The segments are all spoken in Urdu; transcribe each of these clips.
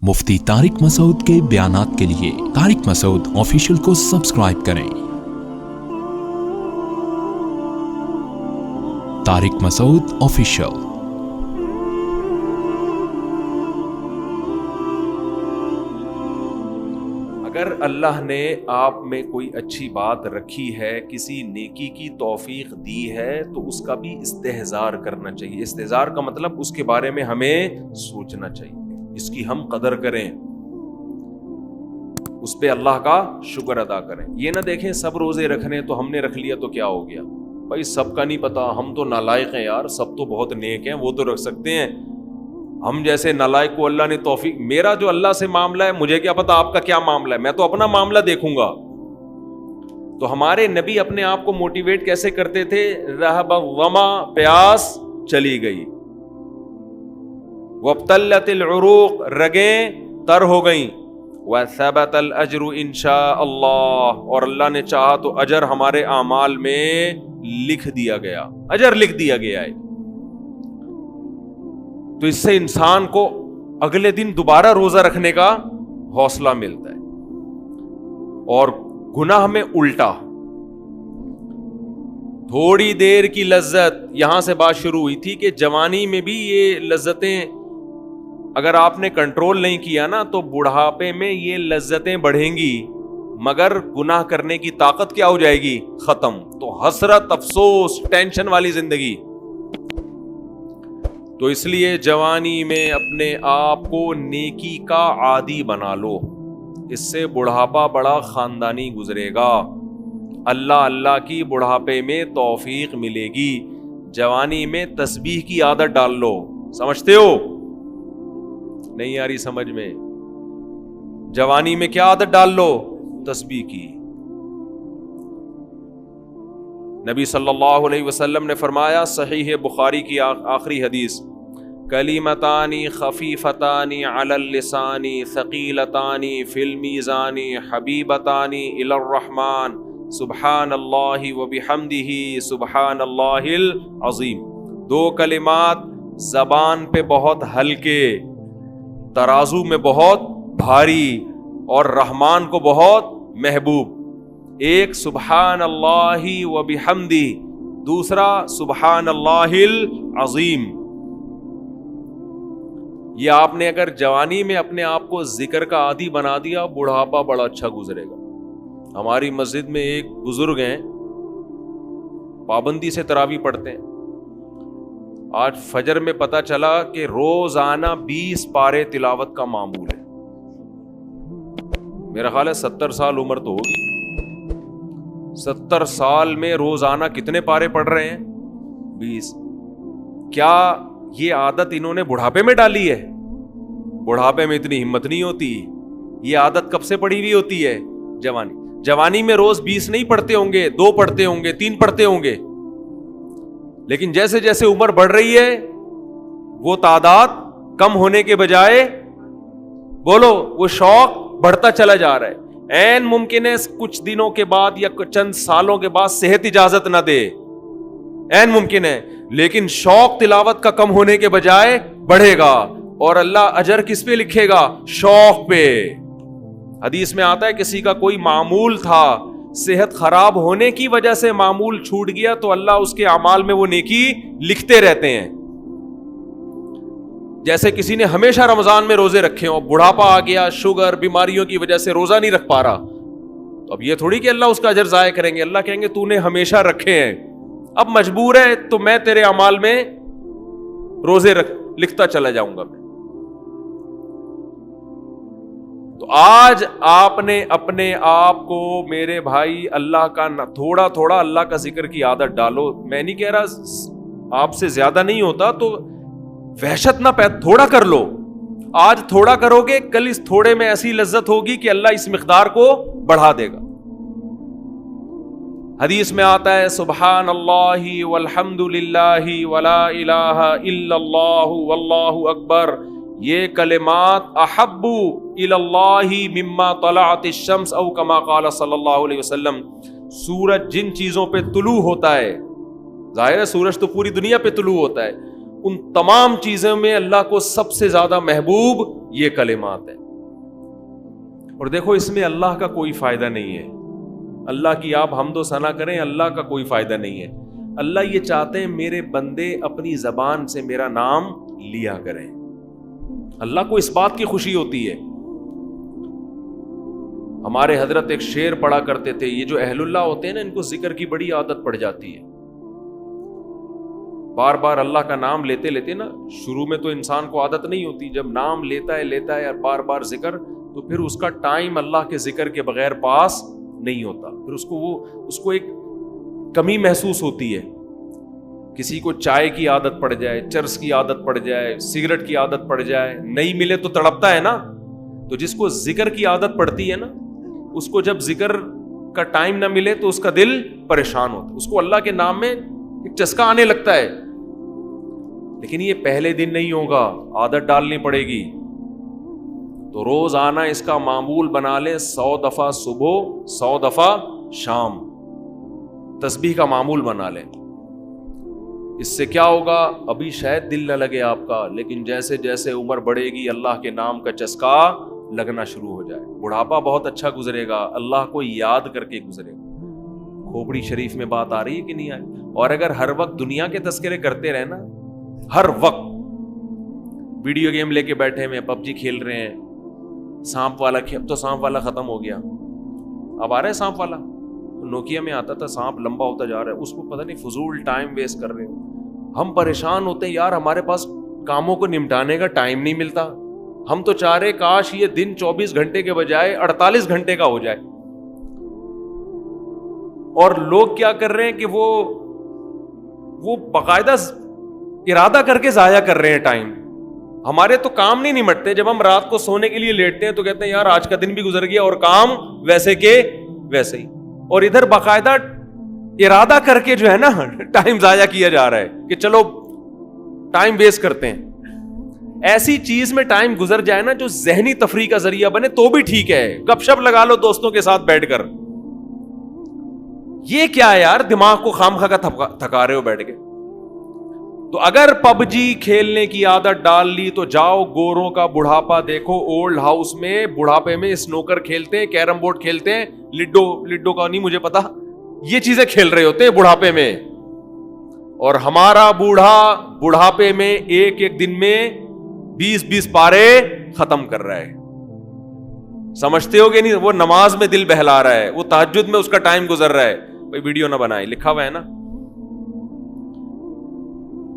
مفتی طارق مسعود کے بیانات کے لیے طارق مسعود آفیشیل کو سبسکرائب کریں۔ طارق مسعود آفیشیل۔ اگر اللہ نے آپ میں کوئی اچھی بات رکھی ہے، کسی نیکی کی توفیق دی ہے، تو اس کا بھی استحضار کرنا چاہیے۔ استحضار کا مطلب اس کے بارے میں ہمیں سوچنا چاہیے، اس کی ہم قدر کریں، اس پہ اللہ کا شکر ادا کریں۔ یہ نہ دیکھیں سب روزے رکھنے تو ہم نے رکھ لیا تو کیا ہو گیا، بھائی سب کا نہیں پتا، ہم تو نالائق ہیں یار، سب تو بہت نیک ہیں، وہ تو رکھ سکتے ہیں، ہم جیسے نالائق کو اللہ نے توفیق۔ میرا جو اللہ سے معاملہ ہے، مجھے کیا پتا آپ کا کیا معاملہ ہے، میں تو اپنا معاملہ دیکھوں گا۔ تو ہمارے نبی اپنے آپ کو موٹیویٹ کیسے کرتے تھے؟ رہب الظما، پیاس چلی گئی، وابتلت العروق، رگیں تر ہو گئیں، وثبت الاجر انشاء اللہ، اور اللہ نے چاہا تو اجر ہمارے اعمال میں لکھ دیا گیا، اجر لکھ دیا گیا ہے۔ تو اس سے انسان کو اگلے دن دوبارہ روزہ رکھنے کا حوصلہ ملتا ہے۔ اور گناہ میں الٹا، تھوڑی دیر کی لذت، یہاں سے بات شروع ہوئی تھی کہ جوانی میں بھی یہ لذتیں اگر آپ نے کنٹرول نہیں کیا نا تو بڑھاپے میں یہ لذتیں بڑھیں گی، مگر گناہ کرنے کی طاقت کیا ہو جائے گی؟ ختم۔ تو حسرت، افسوس، ٹینشن والی زندگی۔ تو اس لیے جوانی میں اپنے آپ کو نیکی کا عادی بنا لو، اس سے بڑھاپا بڑا خاندانی گزرے گا، اللہ اللہ کی بڑھاپے میں توفیق ملے گی۔ جوانی میں تسبیح کی عادت ڈال لو، سمجھتے ہو؟ نہیں آ رہی سمجھ میں؟ جوانی میں کیا عادت ڈال لو؟ تسبیح کی۔ نبی صلی اللہ علیہ وسلم نے فرمایا، صحیح بخاری کی آخری حدیث، کلمتان خفیفتان علی اللسان ثقیلتان فی المیزان حبیبتان الی الرحمن سبحان اللہ وبحمدہ سبحان اللہ العظیم۔ دو کلمات زبان پہ بہت ہلکے، ترازو میں بہت بھاری، اور رحمان کو بہت محبوب۔ ایک سبحان اللہ و بحمدہ، دوسرا سبحان اللہ العظیم۔ یہ آپ نے اگر جوانی میں اپنے آپ کو ذکر کا عادی بنا دیا، بڑھاپا بڑا اچھا گزرے گا۔ ہماری مسجد میں ایک بزرگ ہیں، پابندی سے تراویح پڑھتے ہیں۔ آج فجر میں پتا چلا کہ روزانہ 20 پارے تلاوت کا معمول ہے۔ میرا خیال ہے 70 سال عمر تو ہوگی، 70 سال میں روزانہ کتنے پارے پڑھ رہے ہیں؟ 20۔ کیا یہ عادت انہوں نے بڑھاپے میں ڈالی ہے؟ بڑھاپے میں اتنی ہمت نہیں ہوتی، یہ عادت کب سے پڑھی ہوئی ہوتی ہے؟ جوانی میں روز 20 نہیں پڑھتے ہوں گے، 2 پڑھتے ہوں گے، 3 پڑھتے ہوں گے، لیکن جیسے جیسے عمر بڑھ رہی ہے وہ تعداد کم ہونے کے بجائے، بولو، وہ شوق بڑھتا چلا جا رہا ہے۔ عین ممکن ہے کچھ دنوں کے بعد یا چند سالوں کے بعد صحت اجازت نہ دے، عین ممکن ہے، لیکن شوق تلاوت کا کم ہونے کے بجائے بڑھے گا، اور اللہ اجر کس پہ لکھے گا؟ شوق پہ۔ حدیث میں آتا ہے کسی کا کوئی معمول تھا، صحت خراب ہونے کی وجہ سے معمول چھوٹ گیا، تو اللہ اس کے اعمال میں وہ نیکی لکھتے رہتے ہیں۔ جیسے کسی نے ہمیشہ رمضان میں روزے رکھے ہوں، بڑھاپا آ گیا، شوگر، بیماریوں کی وجہ سے روزہ نہیں رکھ پا رہا، تو اب یہ تھوڑی کہ اللہ اس کا اجر ضائع کریں گے، اللہ کہیں گے تو نے ہمیشہ رکھے ہیں، اب مجبور ہے تو میں تیرے اعمال میں روزے لکھتا چلا جاؤں گا۔ تو آج آپ نے اپنے آپ کو، میرے بھائی، اللہ کا تھوڑا تھوڑا اللہ کا ذکر کی عادت ڈالو۔ میں نہیں کہہ رہا آپ سے زیادہ نہیں ہوتا تو وحشت نہ تھوڑا کر لو۔ آج تھوڑا کرو گے، کل اس تھوڑے میں ایسی لذت ہوگی کہ اللہ اس مقدار کو بڑھا دے گا۔ حدیث میں آتا ہے، سبحان اللہ والحمد للہ ولا الہ الا اللہ واللہ اکبر، یہ کلمات احب الی اللہ مما طلعت الشمس، او کما قال صلی اللہ علیہ وسلم۔ سورج جن چیزوں پہ طلوع ہوتا ہے، ظاہر ہے سورج تو پوری دنیا پہ طلوع ہوتا ہے، ان تمام چیزوں میں اللہ کو سب سے زیادہ محبوب یہ کلمات ہیں. اور دیکھو اس میں اللہ کا کوئی فائدہ نہیں ہے. اللہ کی آپ حمد و ثنا کریں, اللہ کا کوئی فائدہ نہیں ہے. اللہ یہ چاہتے ہیں میرے بندے اپنی زبان سے میرا نام لیا کریں. اللہ کو اس بات کی خوشی ہوتی ہے. ہمارے حضرت ایک شعر پڑھا کرتے تھے, یہ جو اہل اللہ ہوتے ہیں نا, ان کو ذکر کی بڑی عادت پڑ جاتی ہے. بار بار اللہ کا نام لیتے لیتے نا, شروع میں تو انسان کو عادت نہیں ہوتی, جب نام لیتا ہے اور بار بار ذکر, تو پھر اس کا ٹائم اللہ کے ذکر کے بغیر پاس نہیں ہوتا. پھر اس کو ایک کمی محسوس ہوتی ہے. کسی کو چائے کی عادت پڑ جائے, چرس کی عادت پڑ جائے, سگریٹ کی عادت پڑ جائے, نہیں ملے تو تڑپتا ہے نا. تو جس کو ذکر کی عادت پڑتی ہے نا, اس کو جب ذکر کا ٹائم نہ ملے تو اس کا دل پریشان ہوتا ہے. اس کو اللہ کے نام میں ایک چسکا آنے لگتا ہے. لیکن یہ پہلے دن نہیں ہوگا, عادت ڈالنی پڑے گی. تو روز آنا اس کا معمول بنا لیں, 100 دفعہ صبح 100 دفعہ شام تسبیح کا معمول بنا لیں. اس سے کیا ہوگا, ابھی شاید دل نہ لگے آپ کا, لیکن جیسے جیسے عمر بڑھے گی اللہ کے نام کا چسکا لگنا شروع ہو جائے. بڑھاپا بہت اچھا گزرے گا, اللہ کو یاد کر کے گزرے گا. کھوپڑی شریف میں بات آ رہی ہے کہ نہیں آئی؟ اور اگر ہر وقت دنیا کے تذکرے کرتے رہے نا, ہر وقت ویڈیو گیم لے کے بیٹھے ہیں, PUBG کھیل رہے ہیں, سانپ والا اب تو سانپ والا ختم ہو گیا, اب آ رہا ہے سانپ والا. نوکیا میں آتا تھا, سانپ لمبا ہوتا جا رہا ہے, اس کو پتہ نہیں فضول ٹائم ویسٹ کر رہے ہیں. ہم پریشان ہوتے ہیں یار, ہمارے پاس کاموں کو نمٹانے کا ٹائم نہیں ملتا. ہم تو چاہ رہے کاش یہ دن 24 گھنٹے کے بجائے 48 گھنٹے کا ہو جائے. اور لوگ کیا کر رہے ہیں کہ وہ باقاعدہ ارادہ کر کے ضائع کر رہے ہیں ٹائم. ہمارے تو کام نہیں نمٹتے. جب ہم رات کو سونے کے لیے لیٹتے ہیں تو کہتے ہیں یار آج کا دن بھی گزر گیا اور کام ویسے کے ویسے ہی. اور ادھر باقاعدہ ارادہ کر کے جو ہے نا ٹائم ضائع کیا جا رہا ہے کہ چلو ٹائم ویسٹ کرتے ہیں. ایسی چیز میں ٹائم گزر جائے نا جو ذہنی تفریح کا ذریعہ بنے تو بھی ٹھیک ہے. گپ شپ لگا لو دوستوں کے ساتھ بیٹھ کر. یہ کیا ہے یار, دماغ کو خامخواہ کا تھکا رہے ہو بیٹھ کے. تو اگر PUBG کھیلنے کی عادت ڈال لی تو جاؤ گوروں کا بڑھاپا دیکھو. اولڈ ہاؤس میں بڑھاپے میں سنوکر کھیلتے ہیں, کیرم بورڈ کھیلتے ہیں, لڈو کا نہیں مجھے پتا, یہ چیزیں کھیل رہے ہوتے ہیں بڑھاپے میں. اور ہمارا بڑھاپے میں ایک دن میں 20 پارے ختم کر رہا ہے. سمجھتے ہو کہ نہیں؟ وہ نماز میں دل بہلا رہا ہے, وہ تہجد میں اس کا ٹائم گزر رہا ہے. بھائی ویڈیو نہ بنائے, لکھا ہوا ہے نا.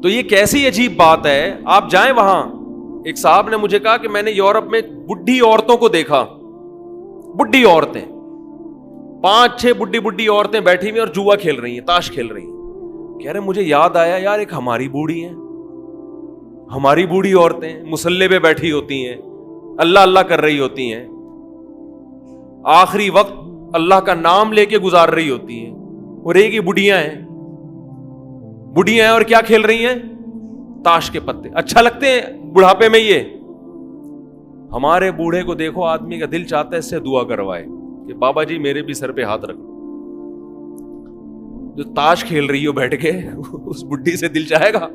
تو یہ کیسی عجیب بات ہے. آپ جائیں وہاں, ایک صاحب نے مجھے کہا کہ میں نے یورپ میں بڈھی عورتوں کو دیکھا, بڈھی عورتیں 5-6 بڈھی عورتیں بیٹھی ہوئی اور جوا کھیل رہی ہیں, تاش کھیل رہی ہیں. کہہ رہے مجھے یاد آیا یار ایک ہماری بوڑھی ہیں, ہماری بوڑھی عورتیں مصلے پہ بیٹھی ہوتی ہیں, اللہ اللہ کر رہی ہوتی ہیں, آخری وقت اللہ کا نام لے کے گزار رہی ہوتی ہیں. اور ایک ہی بڑھیاں ہیں اور کیا کھیل رہی ہیں, تاش کے پتے. اچھا لگتے ہیں بڑھاپے میں یہ. ہمارے بوڑھے کو دیکھو, آدمی کا دل چاہتا ہے اس سے دعا کروائے کہ بابا جی میرے بھی سر پہ ہاتھ رکھ. جو تاش کھیل رہی ہو بیٹھ کے, اس بڈھی سے دل چاہے گا؟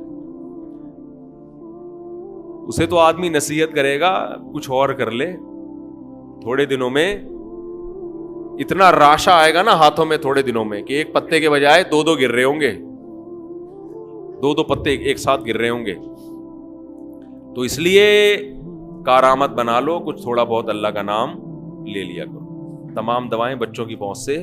اسے تو آدمی نصیحت کرے گا کچھ اور کر لے. تھوڑے دنوں میں اتنا راشا آئے گا نا ہاتھوں میں تھوڑے دنوں میں کہ ایک پتے کے بجائے 2 گر رہے ہوں گے, 2 پتے ایک ساتھ گر رہے ہوں گے. تو اس لیے کارآمد بنا لو, کچھ تھوڑا بہت اللہ کا نام لے لیا کرو. تمام دوائیں بچوں کی پہنچ سے